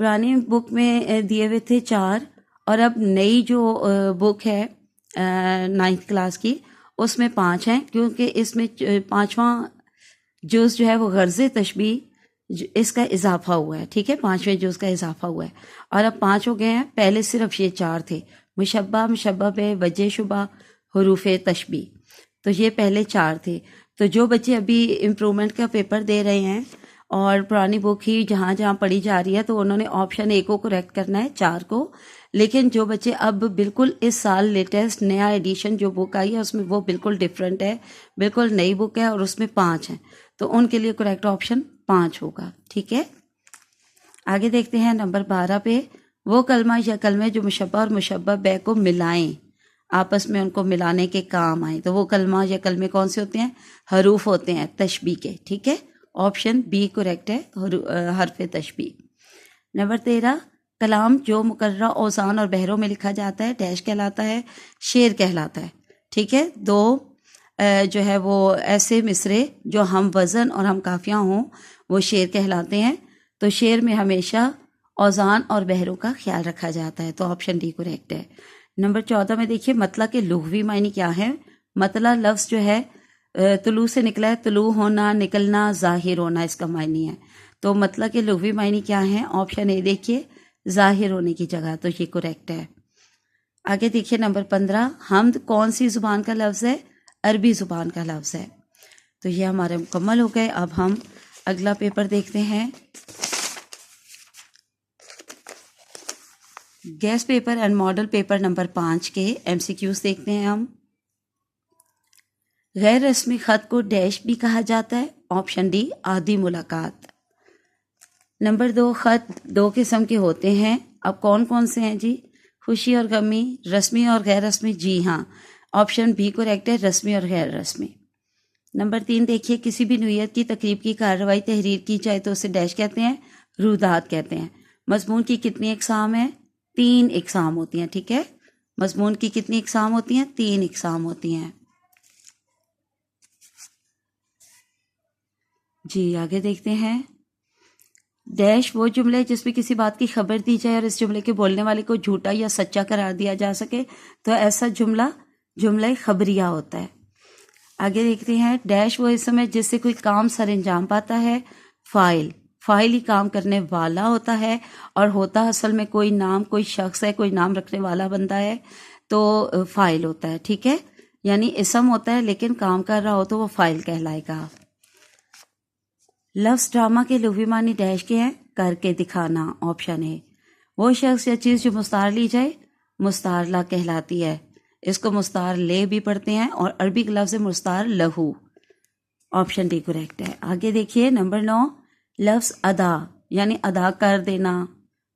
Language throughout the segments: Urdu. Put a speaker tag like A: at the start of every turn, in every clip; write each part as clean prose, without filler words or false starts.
A: پرانی بک میں دیے ہوئے تھے 4 اور اب نئی جو بک ہے 9th کلاس کی اس میں 5 ہیں، کیونکہ اس میں 5واں جز جو ہے وہ غرض تشبیہ اس کا اضافہ ہوا ہے، ٹھیک ہے، 5ویں جز کا اضافہ ہوا ہے اور اب 5 ہو گئے ہیں، پہلے صرف یہ 4 تھے، مشبہ، مشبہ بہ، وجہ شبہ، حروف تشبیہ، تو یہ پہلے 4 تھے۔ تو جو بچے ابھی امپرومنٹ کا پیپر دے رہے ہیں اور پرانی بک ہی جہاں جہاں پڑھی جا رہی ہے تو انہوں نے آپشن 1 کو کریکٹ کرنا ہے، 4 کو، لیکن جو بچے اب بالکل اس سال لیٹسٹ نیا ایڈیشن جو بک آئی ہے اس میں وہ بالکل ڈفرینٹ ہے، بالکل نئی بک ہے اور اس میں 5 ہیں، تو ان کے لیے کریکٹ آپشن 5 ہوگا، ٹھیک ہے۔ آگے دیکھتے ہیں نمبر 12 پہ، وہ کلمہ یا کلمے جو مشبہ اور مشبہ بہ کو ملائیں، آپس میں ان کو ملانے کے کام آئیں، تو وہ کلمہ یا کلمے کون سے ہوتے ہیں؟ حروف ہوتے ہیں تشبیہ کے، ٹھیک ہے، آپشن بی کریکٹ ہے، حرف تشبیہ۔ نمبر 13، کلام جو مقررہ اوزان اور بحروں میں لکھا جاتا ہے ڈیش کہلاتا ہے، شعر کہلاتا ہے، ٹھیک ہے۔ 2 جو ہے وہ ایسے مصرے جو ہم وزن اور ہم قافیہ ہوں وہ شعر کہلاتے ہیں، تو شعر میں ہمیشہ اوزان اور بحروں کا خیال رکھا جاتا ہے، تو آپشن ڈی کریکٹ ہے۔ نمبر 14 میں دیکھیے مطلع کے لغوی معنی کیا ہے۔ مطلع لفظ جو ہے طلوع سے نکلا ہے، طلوع ہونا، نکلنا، ظاہر ہونا اس کا معنی ہے، تو مطلع کے لغوی معنی کیا ہیں؟ آپشن اے دیکھیے، ظاہر ہونے کی جگہ، تو یہ کریکٹ ہے۔ آگے دیکھیے نمبر 15، حمد کون سی زبان کا لفظ ہے؟ عربی زبان کا لفظ ہے، تو یہ ہمارے مکمل ہو گئے۔ اب ہم اگلا پیپر دیکھتے ہیں، guess paper and model paper number 5 کے MCQs دیکھتے ہیں ہم۔ غیر رسمی خط کو ڈیش بھی کہا جاتا ہے، آپشن ڈی عادی ملاقات۔ نمبر 2، خط 2 قسم کے ہوتے ہیں، اب کون کون سے ہیں جی؟ خوشی اور غمی، رسمی اور غیر رسمی، جی ہاں، آپشن بی کریکٹ ہے، رسمی اور غیر رسمی۔ نمبر 3 دیکھیے، کسی بھی نوعیت کی تقریب کی کارروائی تحریر کی جائے تو اسے ڈیش کہتے ہیں، رودات کہتے ہیں۔ مضمون کی کتنی اقسام ہیں؟ 3 اقسام ہوتی ہیں، ٹھیک ہے، مضمون کی کتنی اقسام ہوتی ہیں؟ 3 اقسام ہوتی ہیں۔ جی آگے دیکھتے ہیں، ڈیش وہ جملے جس میں کسی بات کی خبر دی جائے اور اس جملے کے بولنے والے کو جھوٹا یا سچا قرار دیا جا سکے تو ایسا جملہ خبریہ ہوتا ہے۔ آگے دیکھتے ہیں، ڈیش وہ اسم ہے جس سے کوئی کام سر انجام پاتا ہے، فاعل ہی کام کرنے والا ہوتا ہے اور ہوتا اصل میں کوئی نام، کوئی شخص ہے، کوئی نام رکھنے والا بندہ ہے تو فاعل ہوتا ہے، ٹھیک ہے، یعنی اسم ہوتا ہے لیکن کام کر رہا ہو تو وہ فاعل کہلائے گا۔ لفظ ڈرامہ کے لغوی معنی ڈیش کے ہیں، کر کے دکھانا، آپشن ہے۔ وہ شخص یا چیز جو مستعار لی جائے مستعار لا کہلاتی ہے، اس کو مستعار لے بھی پڑھتے ہیں اور عربی کا لفظ مستعار لہو، آپشن ڈی کریکٹ ہے۔ آگے دیکھیے نمبر 9، لفظ ادا یعنی ادا کر دینا،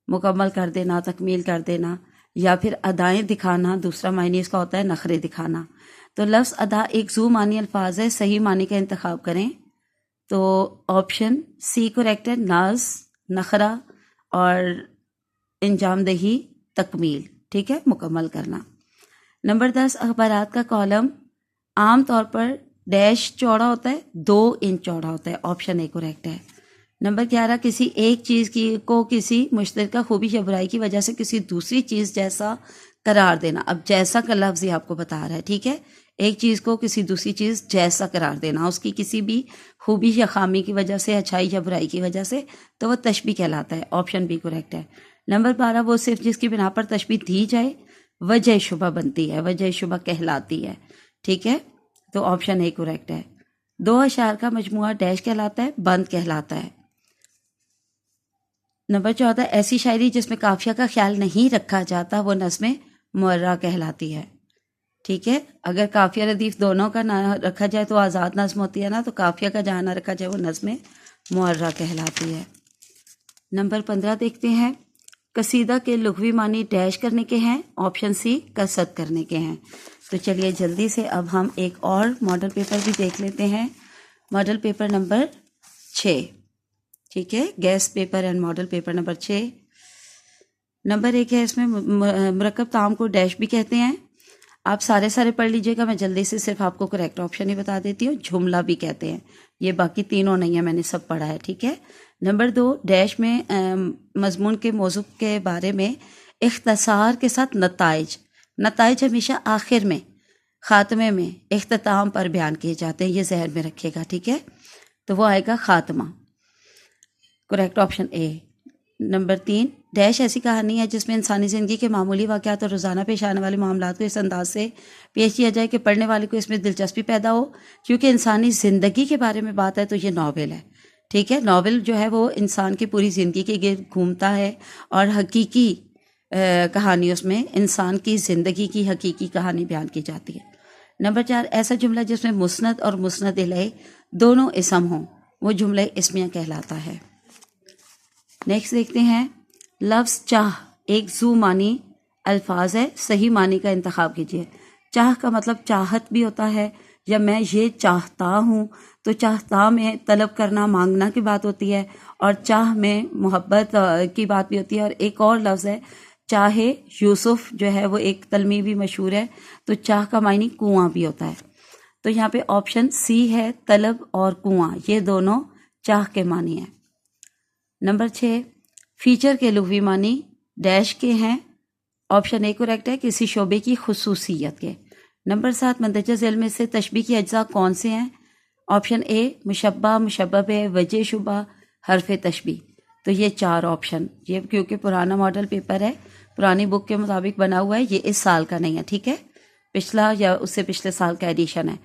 A: مکمل کر دینا، تکمیل کر دینا، یا پھر ادائیں دکھانا، دوسرا معنی اس کا ہوتا ہے نخرے دکھانا۔ تو لفظ ادا ایک ذو معنی الفاظ ہے، صحیح معنی کا انتخاب کریں، تو آپشن سی کریکٹ ہے، ناز، نخرہ اور انجام دہی، تکمیل، ٹھیک ہے، مکمل کرنا۔ نمبر 10، اخبارات کا کالم عام طور پر ڈیش چوڑا ہوتا ہے، 2 انچ چوڑا ہوتا ہے، آپشن اے کریکٹ ہے۔ نمبر 11، کسی ایک چیز کو کسی مشترکہ خوبی یا برائی کی وجہ سے کسی دوسری چیز جیسا قرار دینا، اب جیسا کا لفظ یہ آپ کو بتا رہا ہے، ٹھیک ہے، ایک چیز کو کسی دوسری چیز جیسا قرار دینا، اس کی کسی بھی خوبی یا خامی کی وجہ سے، اچھائی یا برائی کی وجہ سے، تو وہ تشبیہ کہلاتا ہے، آپشن بی کریکٹ ہے۔ نمبر 12، وہ صرف جس کی بنا پر تشبیہ دی جائے وجہ شبہ بنتی ہے، وجہ شبہ کہلاتی ہے، ٹھیک ہے، تو آپشن اے کریکٹ ہے۔ 2 اشعار کا مجموعہ ڈیش کہلاتا ہے، بند کہلاتا ہے۔ نمبر 14، ایسی شاعری جس میں قافیہ کا خیال نہیں رکھا جاتا وہ نظم معرہ کہلاتی ہے، ٹھیک ہے، اگر قافیہ ردیف دونوں کا نہ رکھا جائے تو آزاد نظم ہوتی ہے نا، تو قافیہ کا جہاں نہ رکھا جائے وہ نظم معرہ کہلاتی ہے۔ نمبر 15 دیکھتے ہیں، قصیدہ کے لغوی معنی ڈیش کرنے کے ہیں، آپشن سی قصد کرنے کے ہیں۔ تو چلیے جلدی سے اب ہم ایک اور ماڈل پیپر بھی دیکھ لیتے ہیں، ماڈل پیپر نمبر 6، ٹھیک ہے، guess paper and model paper number 6۔ Number 1 ہے، اس میں مرکب تام کو ڈیش بھی کہتے ہیں، آپ سارے پڑھ لیجئے گا، میں جلدی سے صرف آپ کو کریکٹ آپشن ہی بتا دیتی ہوں. جملہ بھی کہتے ہیں، یہ باقی تینوں نہیں ہیں، میں نے سب پڑھا ہے. ٹھیک ہے. نمبر 2، ڈیش میں مضمون کے موضوع کے بارے میں اختصار کے ساتھ نتائج ہمیشہ آخر میں، خاتمے میں، اختتام پر بیان کیے جاتے ہیں، یہ ذہن میں رکھیے گا. ٹھیک ہے. تو وہ آئے گا خاتمہ. کریکٹ آپشن اے. نمبر 3، ڈیش ایسی کہانی ہے جس میں انسانی زندگی کے معمولی واقعات اور روزانہ پیش آنے والے معاملات کو اس انداز سے پیش کیا جائے کہ پڑھنے والے کو اس میں دلچسپی پیدا ہو. کیونکہ انسانی زندگی کے بارے میں بات ہے تو یہ ناول ہے. ٹھیک ہے. ناول جو ہے وہ انسان کی پوری زندگی کے گرد گھومتا ہے اور حقیقی کہانی، اس میں انسان کی زندگی کی حقیقی کہانی بیان کی جاتی ہے. نمبر 4، ایسا جملہ جس میں مسند اور مسند الیہ دونوں اسم ہوں وہ جملہ اسمیہ کہلاتا ہے. نیکسٹ دیکھتے ہیں، لفظ چاہ ایک ذو معنی الفاظ ہے، صحیح معنی کا انتخاب کیجیے. چاہ کا مطلب چاہت بھی ہوتا ہے، یا میں یہ چاہتا ہوں، تو چاہتا میں طلب کرنا، مانگنا کی بات ہوتی ہے، اور چاہ میں محبت کی بات بھی ہوتی ہے. اور ایک اور لفظ ہے چاہے یوسف، جو ہے وہ ایک تلمی بھی مشہور ہے، تو چاہ کا معنی کنواں بھی ہوتا ہے. تو یہاں پہ آپشن سی ہے، طلب اور کنواں، یہ دونوں چاہ کے معنی ہیں. نمبر 6، فیچر کے لغوی معنی ڈیش کے ہیں. آپشن اے کریکٹ ہے، کسی شعبے کی خصوصیت کے. نمبر 7، مندرجہ ذیل میں سے تشبیہ کے اجزاء کون سے ہیں؟ آپشن اے مشبہ، مشبہ بہ، وجہ شبہ، حرف تشبیہ. تو یہ 4 آپشن، یہ کیونکہ پرانا ماڈل پیپر ہے، پرانی بک کے مطابق بنا ہوا ہے، یہ اس سال کا نہیں ہے. ٹھیک ہے. پچھلا یا اس سے پچھلے سال کا ایڈیشن ہے.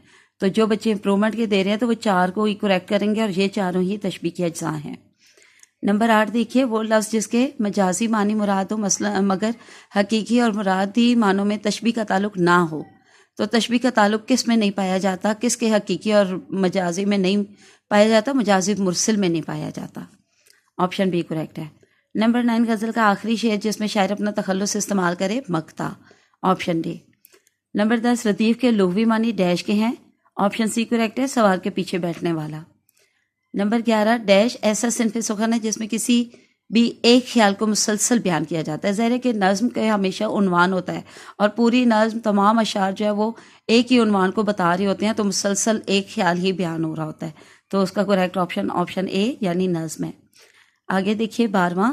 A: تو جو بچے امپرومنٹ کے دے رہے ہیں تو وہ 4 کو ہی کریکٹ کریں گے، اور یہ چاروں ہی تشبیہ کے اجزاء ہیں. نمبر 8 دیکھیے، وہ لفظ جس کے مجازی معنی مراد ہو مثلا مگر حقیقی اور مرادی معنوں میں تشبیہ کا تعلق نہ ہو. تو تشبیہ کا تعلق کس میں نہیں پایا جاتا؟ کس کے حقیقی اور مجازی میں نہیں پایا جاتا؟ مجازی مرسل میں نہیں پایا جاتا. آپشن بی کریکٹ ہے. نمبر 9، غزل کا آخری شعر جس میں شاعر اپنا تخلص استعمال کرے، مقطع. Option D. نمبر 10، ردیف کے لغوی معنی ڈیش کے ہیں. آپشن سی کریکٹ ہے، سوار کے پیچھے بیٹھنے والا. نمبر 11، ڈیش ایسا صنف سخن ہے جس میں کسی بھی ایک خیال کو مسلسل بیان کیا جاتا ہے. ظاہر ہے کہ نظم کا ہمیشہ عنوان ہوتا ہے، اور پوری نظم، تمام اشعار جو ہے وہ ایک ہی عنوان کو بتا رہے ہوتے ہیں، تو مسلسل ایک خیال ہی بیان ہو رہا ہوتا ہے. تو اس کا کریکٹ آپشن اے یعنی نظم ہے. آگے دیکھیے 12واں،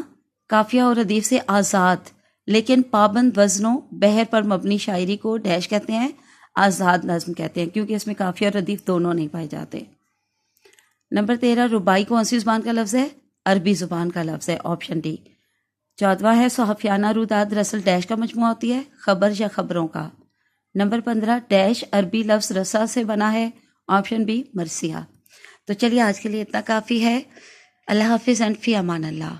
A: قافیہ اور ردیف سے آزاد لیکن پابند وزنوں بحر پر مبنی شاعری کو ڈیش کہتے ہیں، آزاد نظم کہتے ہیں، کیونکہ اس میں قافیہ اور ردیف دونوں نہیں پائے جاتے. نمبر 13، ربائی کون سی زبان کا لفظ ہے؟ عربی زبان کا لفظ ہے. Option D. 14واں ہے، صحافیانہ روداد دراصل ڈیش کا مجموعہ ہوتی ہے، خبر یا خبروں کا. نمبر 15، ڈیش عربی لفظ رسا سے بنا ہے. آپشن بی، مرثیہ. تو چلیے آج کے لیے اتنا کافی ہے. اللہ حافظ اینڈ فی امان اللہ.